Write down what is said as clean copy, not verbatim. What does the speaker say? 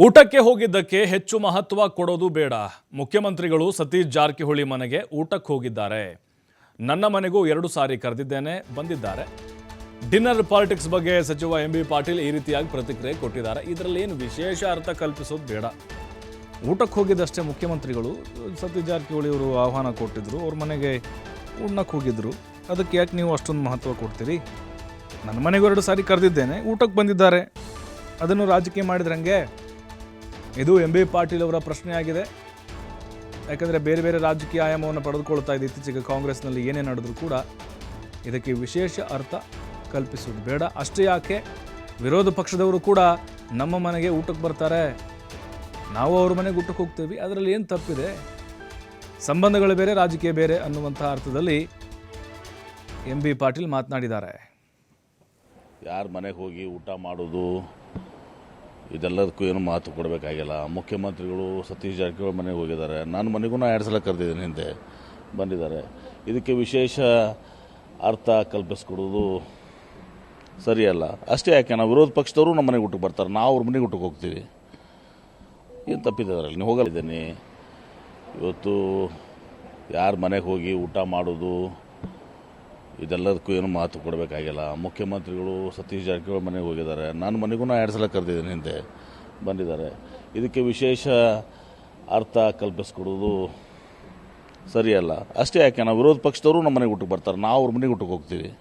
ಊಟಕ್ಕೆ ಹೋಗಿದ್ದಕ್ಕೆ ಹೆಚ್ಚು ಮಹತ್ವ ಕೊಡೋದು ಬೇಡ. ಮುಖ್ಯಮಂತ್ರಿಗಳು ಸತೀಶ್ ಜಾರಕಿಹೊಳಿ ಮನೆಗೆ ಊಟಕ್ಕೆ ಹೋಗಿದ್ದಾರೆ. ನನ್ನ ಮನೆಗೂ 2 ಸಾರಿ ಕರೆದಿದ್ದೇನೆ, ಬಂದಿದ್ದಾರೆ. ಡಿನ್ನರ್ ಪಾಲಿಟಿಕ್ಸ್ ಬಗ್ಗೆ ಸಚಿವ ಎಂಬಿ ಪಾಟೀಲ್ ಈ ರೀತಿಯಾಗಿ ಪ್ರತಿಕ್ರಿಯೆ ಕೊಟ್ಟಿದ್ದಾರೆ. ಇದರಲ್ಲಿ ಏನು ವಿಶೇಷ ಅರ್ಥ ಕಲ್ಪಿಸೋದು ಬೇಡ. ಊಟಕ್ಕೆ ಹೋಗಿದ್ದಷ್ಟೇ ಮುಖ್ಯಮಂತ್ರಿಗಳು. ಸತೀಶ್ ಜಾರಕಿಹೊಳಿ ಅವರು ಆಹ್ವಾನ ಕೊಟ್ಟಿದ್ರು, ಅವ್ರ ಮನೆಗೆ ಉಣ್ಣಕ್ಕೆ ಹೋಗಿದ್ರು. ಅದಕ್ಕೆ ಯಾಕೆ ನೀವು ಅಷ್ಟೊಂದು ಮಹತ್ವ ಕೊಡ್ತೀರಿ? ನನ್ನ ಮನೆಗೂ 2 ಸಾರಿ ಕರೆದಿದ್ದೇನೆ, ಊಟಕ್ಕೆ ಬಂದಿದ್ದಾರೆ, ಅದನ್ನು ರಾಜಕೀಯ ಮಾಡಿದ್ರಂಗೆ? ಇದು ಎಂ ಬಿ ಪಾಟೀಲ್ ಅವರ ಪ್ರಶ್ನೆಯಾಗಿದೆ. ಯಾಕಂದರೆ ಬೇರೆ ಬೇರೆ ರಾಜಕೀಯ ಆಯಾಮವನ್ನು ಪಡೆದುಕೊಳ್ತಾ ಇದೆ. ಇತ್ತೀಚೆಗೆ ಕಾಂಗ್ರೆಸ್ನಲ್ಲಿ ಏನೇ ನಡೆದರೂ ಕೂಡ ಇದಕ್ಕೆ ವಿಶೇಷ ಅರ್ಥ ಕಲ್ಪಿಸೋದು ಬೇಡ. ಅಷ್ಟೇ ಯಾಕೆ, ವಿರೋಧ ಪಕ್ಷದವರು ಕೂಡ ನಮ್ಮ ಮನೆಗೆ ಊಟಕ್ಕೆ ಬರ್ತಾರೆ, ನಾವು ಅವ್ರ ಮನೆಗೆ ಊಟಕ್ಕೆ ಹೋಗ್ತೀವಿ, ಅದರಲ್ಲಿ ಏನು ತಪ್ಪಿದೆ? ಸಂಬಂಧಗಳು ಬೇರೆ, ರಾಜಕೀಯ ಬೇರೆ ಅನ್ನುವಂಥ ಅರ್ಥದಲ್ಲಿ ಎಂ ಬಿ ಪಾಟೀಲ್ ಮಾತನಾಡಿದ್ದಾರೆ. ಯಾರ ಮನೆಗೆ ಹೋಗಿ ಊಟ ಮಾಡೋದು ಇದೆಲ್ಲದಕ್ಕೂ ಏನು ಮಾತು ಕೊಡಬೇಕಾಗಿಲ್ಲ. ಮುಖ್ಯಮಂತ್ರಿಗಳು ಸತೀಶ್ ಜಾರಕಿಹೊಳಿ ಮನೆಗೆ ಹೋಗಿದ್ದಾರೆ. ನನ್ನ ಮನೆಗೂ 2 ಸಲ ಕರೆದಿದ್ದೀನಿ, ಹಿಂದೆ ಬಂದಿದ್ದಾರೆ. ಇದಕ್ಕೆ ವಿಶೇಷ ಅರ್ಥ ಕಲ್ಪಿಸ್ಕೊಡೋದು ಸರಿಯಲ್ಲ. ಅಷ್ಟೇ ಯಾಕೆ, ನಾವು ವಿರೋಧ ಪಕ್ಷದವರು ನಮ್ಮ ಮನೆಗೆ ಊಟಕ್ಕೆ ಬರ್ತಾರೆ, ನಾವು ಅವ್ರ ಮನೆಗೆ ಊಟಕ್ಕೆ ಹೋಗ್ತೀವಿ. ಏನು ತಪ್ಪಿದೆ ಅದರಲ್ಲಿ? ನೀವು ಹೋಗಲಿದ್ದೀನಿ. ಇವತ್ತು ಯಾರ ಮನೆಗೆ ಹೋಗಿ ಊಟ ಮಾಡೋದು ಇದೆಲ್ಲದಕ್ಕೂ ಏನು ಮಾತು ಕೊಡಬೇಕಾಗಿಲ್ಲ. ಮುಖ್ಯಮಂತ್ರಿಗಳು ಸತೀಶ್ ಜಾರಕಿಹೊಳಿ ಮನೆಗೆ ಹೋಗಿದ್ದಾರೆ. ನನ್ನ ಮನೆಗೂ 2 ಸಲ ಕರೆದಿದ್ದೀನಿ, ಹಿಂದೆ ಬಂದಿದ್ದಾರೆ. ಇದಕ್ಕೆ ವಿಶೇಷ ಅರ್ಥ ಕಲ್ಪಿಸ್ಕೊಡೋದು ಸರಿಯಲ್ಲ. ಅಷ್ಟೇ ಯಾಕೆ, ನಾವು ವಿರೋಧ ಪಕ್ಷದವರು ನಮ್ಮ ಮನೆಗೆ ಊಟಕ್ಕೆ ಬರ್ತಾರೆ, ನಾವು ಅವ್ರ ಮನೆಗೆ ಊಟಕ್ಕೆ ಹೋಗ್ತೀವಿ.